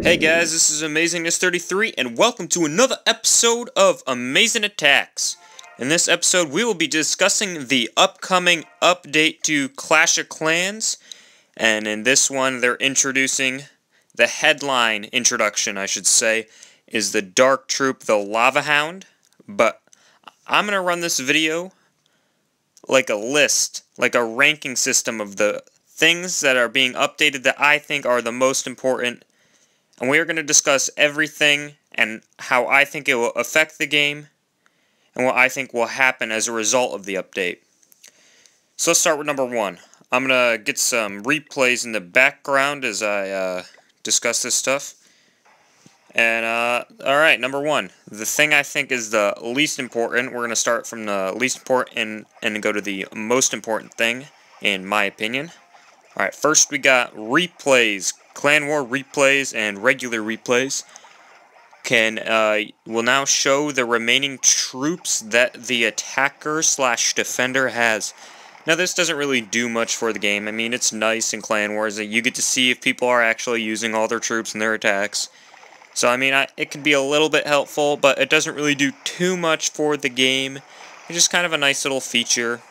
Hey guys, this is Amazingness33, and welcome to another episode of Amazing Attacks. In this episode, we will be discussing the upcoming update to Clash of Clans, and in this one, they're introducing the headline introduction, I should say, is the Dark Troop, the Lava Hound, but I'm going to run this video like a list, like a ranking system of the things that are being updated that I think are the most important. And we are going to discuss everything and how I think it will affect the game and what I think will happen as a result of the update. So let's start with number one. I'm going to get some replays in the background as I discuss this stuff. And, alright, number one. The thing I think is the least important, we're going to start from the least important and go to the most important thing, in my opinion. Alright, first we got replays. Clan War replays and regular replays will now show the remaining troops that the attacker/defender has. Now this doesn't really do much for the game. I mean, it's nice in Clan Wars that you get to see if people are actually using all their troops in their attacks. So I mean, it could be a little bit helpful, but it doesn't really do too much for the game. It's just kind of a nice little feature.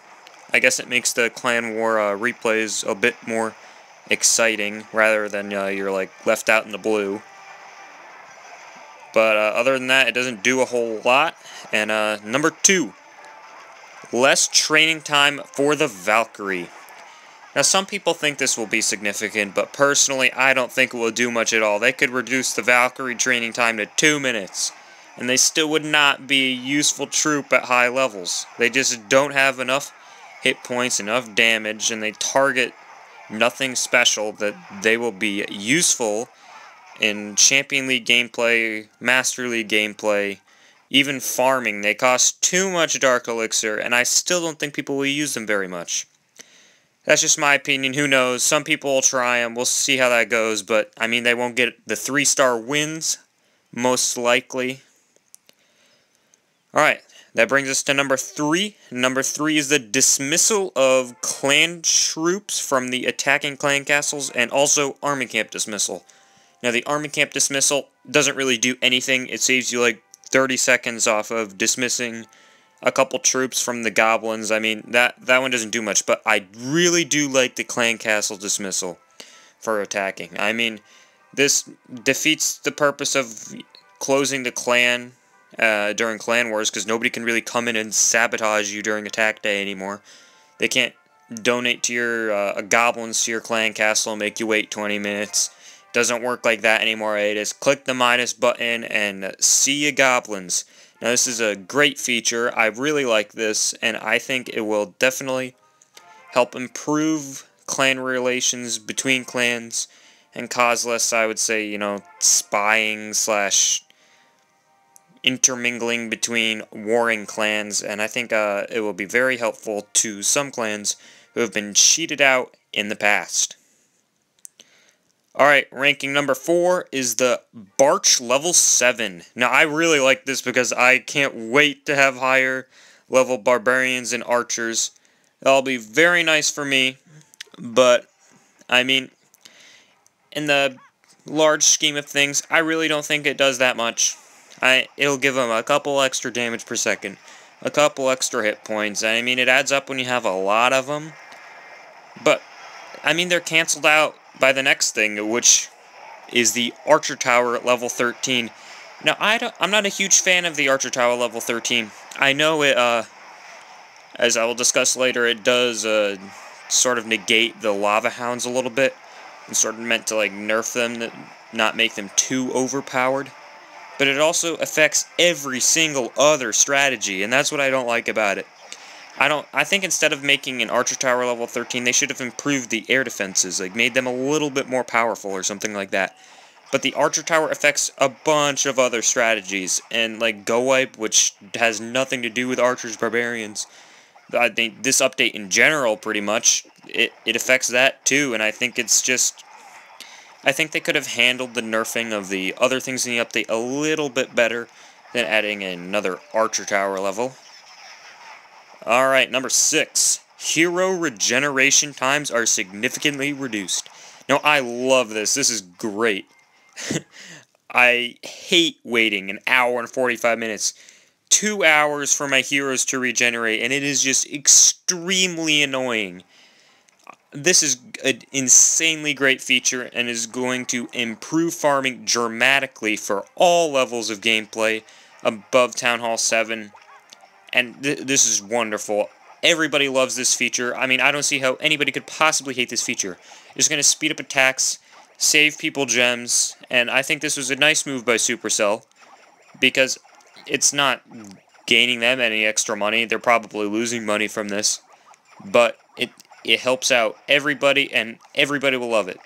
I guess it makes the Clan War replays a bit more exciting rather than you're like left out in the blue. But other than that, it doesn't do a whole lot. And number two, less training time for the Valkyrie. Now some people think this will be significant, but personally I don't think it will do much at all. They could reduce the Valkyrie training time to 2 minutes, and they still would not be a useful troop at high levels. They just don't have enough hit points, enough damage, and they target nothing special that they will be useful in Champion League gameplay, Master League gameplay, even farming. They cost too much Dark Elixir, and I still don't think people will use them very much. That's just my opinion. Who knows? Some people will try them. We'll see how that goes, but I mean, they won't get the 3-star wins, most likely. Alright. That brings us to number three. Number three is the dismissal of clan troops from the attacking clan castles and also army camp dismissal. Now the army camp dismissal doesn't really do anything. It saves you like 30 seconds off of dismissing a couple troops from the goblins. I mean, that one doesn't do much, but I really do like the clan castle dismissal for attacking. I mean, this defeats the purpose of closing the clan during Clan Wars, because nobody can really come in and sabotage you during attack day anymore. They can't donate to your goblins to your clan castle and make you wait 20 minutes. Doesn't work like that anymore. It is click the minus button and see ya goblins. Now this is a great feature. I really like this, and I think it will definitely help improve clan relations between clans and cause less, I would say, spying / intermingling between warring clans, and I think it will be very helpful to some clans who have been cheated out in the past. Alright, ranking number 4 is the Barch level 7. Now I really like this because I can't wait to have higher level barbarians and archers. That'll be very nice for me, but I mean, in the large scheme of things, I really don't think it does that much. It'll give them a couple extra damage per second, a couple extra hit points. I mean, it adds up when you have a lot of them. But, I mean, they're canceled out by the next thing, which is the Archer Tower at level 13. Now, I'm not a huge fan of the Archer Tower level 13. I know it, as I will discuss later, it does sort of negate the Lava Hounds a little bit. It's sort of meant to, like, nerf them, not make them too overpowered. But it also affects every single other strategy, and that's what I don't like about it. I think instead of making an Archer Tower level 13, they should have improved the air defenses, like made them a little bit more powerful or something like that. But the Archer Tower affects a bunch of other strategies, and like Go Wipe, which has nothing to do with Archers Barbarians. I think this update in general, pretty much, it affects that too, and I think it's just... I think they could have handled the nerfing of the other things in the update a little bit better than adding another Archer Tower level. Alright, number 6. Hero regeneration times are significantly reduced. Now, I love this. This is great. I hate waiting an hour and 45 minutes. 2 hours for my heroes to regenerate, and it is just extremely annoying. This is an insanely great feature and is going to improve farming dramatically for all levels of gameplay above Town Hall 7. And this is wonderful. Everybody loves this feature. I mean, I don't see how anybody could possibly hate this feature. It's going to speed up attacks, save people gems, and I think this was a nice move by Supercell, because it's not gaining them any extra money. They're probably losing money from this, but it helps out everybody, and everybody will love it.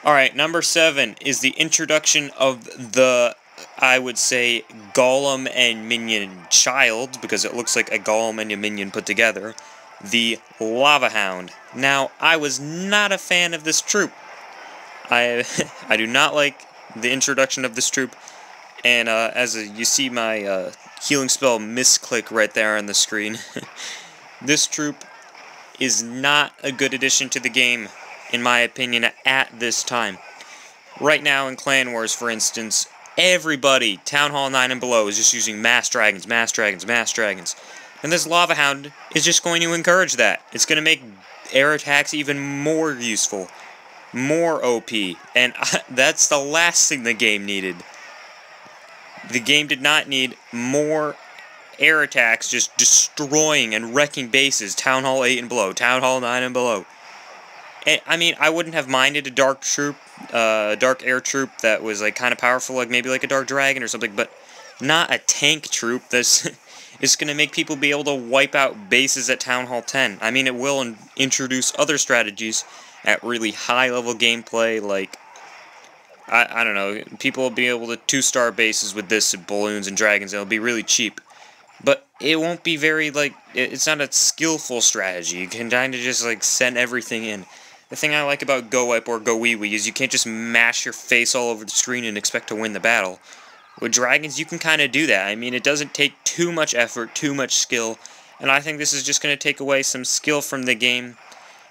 Alright, number 7 is the introduction of the, I would say, Golem and Minion child, because it looks like a Golem and a Minion put together, the Lava Hound. Now, I was not a fan of this troop. I do not like the introduction of this troop, and you see my healing spell misclick right there on the screen. This troop is not a good addition to the game, in my opinion, at this time. Right now in Clan Wars, for instance, everybody, Town Hall 9 and below, is just using Mass Dragons, Mass Dragons, Mass Dragons. And this Lava Hound is just going to encourage that. It's going to make air attacks even more useful, more OP, and that's the last thing the game needed. The game did not need more air attacks just destroying and wrecking bases, Town Hall 8 and below, Town Hall 9 and below. And, I mean, I wouldn't have minded a dark troop, dark air troop that was like kind of powerful, like maybe like a dark dragon or something, but not a tank troop that's is going to make people be able to wipe out bases at Town Hall 10. I mean, it will introduce other strategies at really high level gameplay, like I don't know, people will be able to 2-star bases with this, balloons and dragons, and it'll be really cheap. But it won't be very, like, it's not a skillful strategy. You can kind of just, like, send everything in. The thing I like about Go Wipe or Go Wee Wee is you can't just mash your face all over the screen and expect to win the battle. With dragons, you can kind of do that. I mean, it doesn't take too much effort, too much skill, and I think this is just going to take away some skill from the game.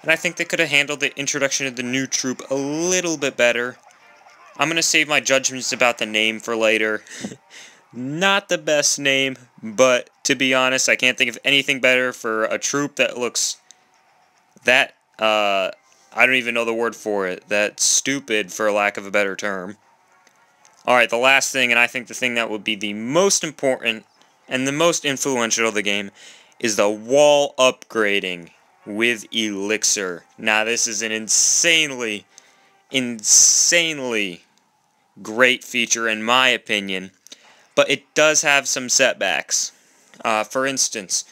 And I think they could have handled the introduction of the new troop a little bit better. I'm going to save my judgments about the name for later. Not the best name, but to be honest, I can't think of anything better for a troop that looks that, I don't even know the word for it, that stupid, for lack of a better term. Alright, the last thing, and I think the thing that would be the most important and the most influential of the game, is the wall upgrading with Elixir. Now, this is an insanely great feature in my opinion, but it does have some setbacks. For instance,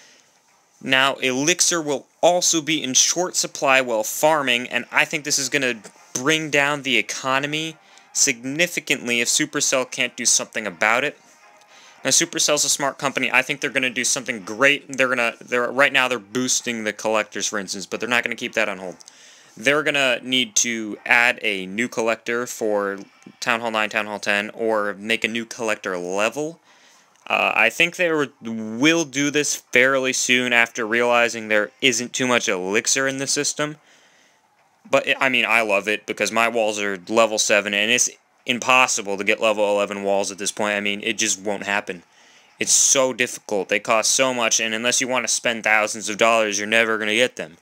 now Elixir will also be in short supply while farming, and I think this is going to bring down the economy significantly if Supercell can't do something about it. Now, Supercell's a smart company. I think they're going to do something great. Right now they're boosting the collectors, for instance, but they're not going to keep that on hold. They're going to need to add a new collector for Town Hall 9, Town Hall 10, or make a new collector level. I think they will do this fairly soon after realizing there isn't too much elixir in the system. But, I mean, I love it because my walls are level 7, and it's impossible to get level 11 walls at this point. I mean, it just won't happen. It's so difficult. They cost so much, and unless you want to spend thousands of dollars, you're never going to get them.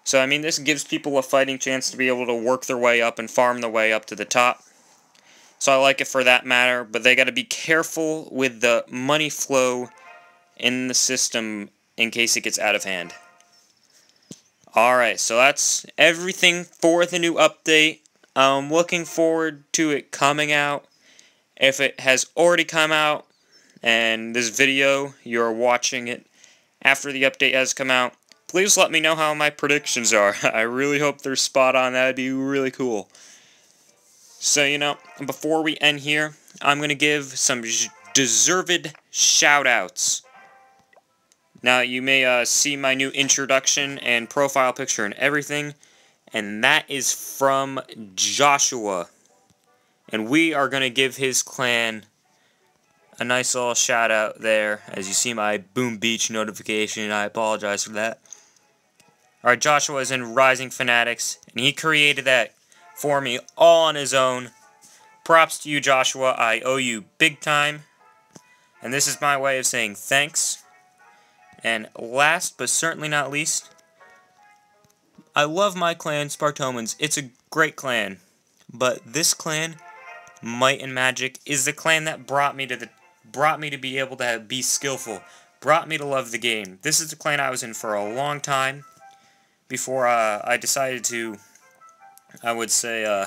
So, I mean, this gives people a fighting chance to be able to work their way up and farm their way up to the top. So I like it for that matter, but they got to be careful with the money flow in the system in case it gets out of hand. Alright, so that's everything for the new update. I'm looking forward to it coming out. If it has already come out, and this video, you're watching it after the update has come out, please let me know how my predictions are. I really hope they're spot on. That would be really cool. So, you know, before we end here, I'm going to give some deserved shout-outs. Now, you may see my new introduction and profile picture and everything, and that is from Joshua. And we are going to give his clan a nice little shout-out there. As you see my Boom Beach notification, I apologize for that. Alright, Joshua is in Rising Fanatics, and he created that for me all on his own. Props to you, Joshua. I owe you big time. And this is my way of saying thanks. And last but certainly not least, I love my clan, Spartomans. It's a great clan. But this clan, Might and Magic, is the clan that brought me to be able to be skillful. Brought me to love the game. This is the clan I was in for a long time before I decided to, I would say,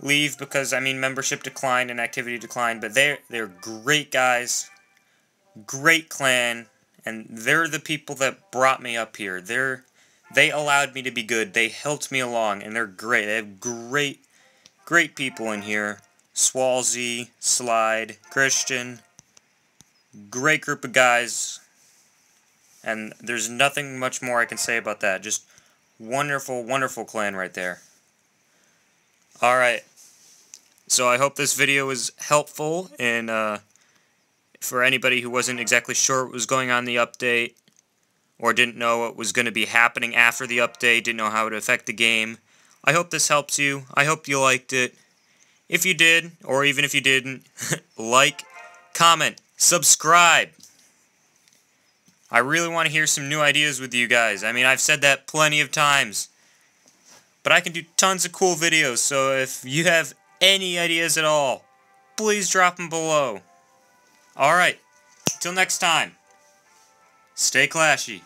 leave because, I mean, membership declined and activity declined, but they're great guys, great clan, and they're the people that brought me up here. They allowed me to be good. They helped me along, and they're great. They have great people in here. Swalzy, Slide, Christian, great group of guys, and there's nothing much more I can say about that. Just wonderful, wonderful clan right there. Alright, so I hope this video was helpful, and for anybody who wasn't exactly sure what was going on in the update, or didn't know what was going to be happening after the update, didn't know how it would affect the game, I hope this helps you. I hope you liked it. If you did, or even if you didn't, like, comment, subscribe. I really want to hear some new ideas with you guys. I mean, I've said that plenty of times. But I can do tons of cool videos, so if you have any ideas at all, please drop them below. Alright, until next time, stay clashy.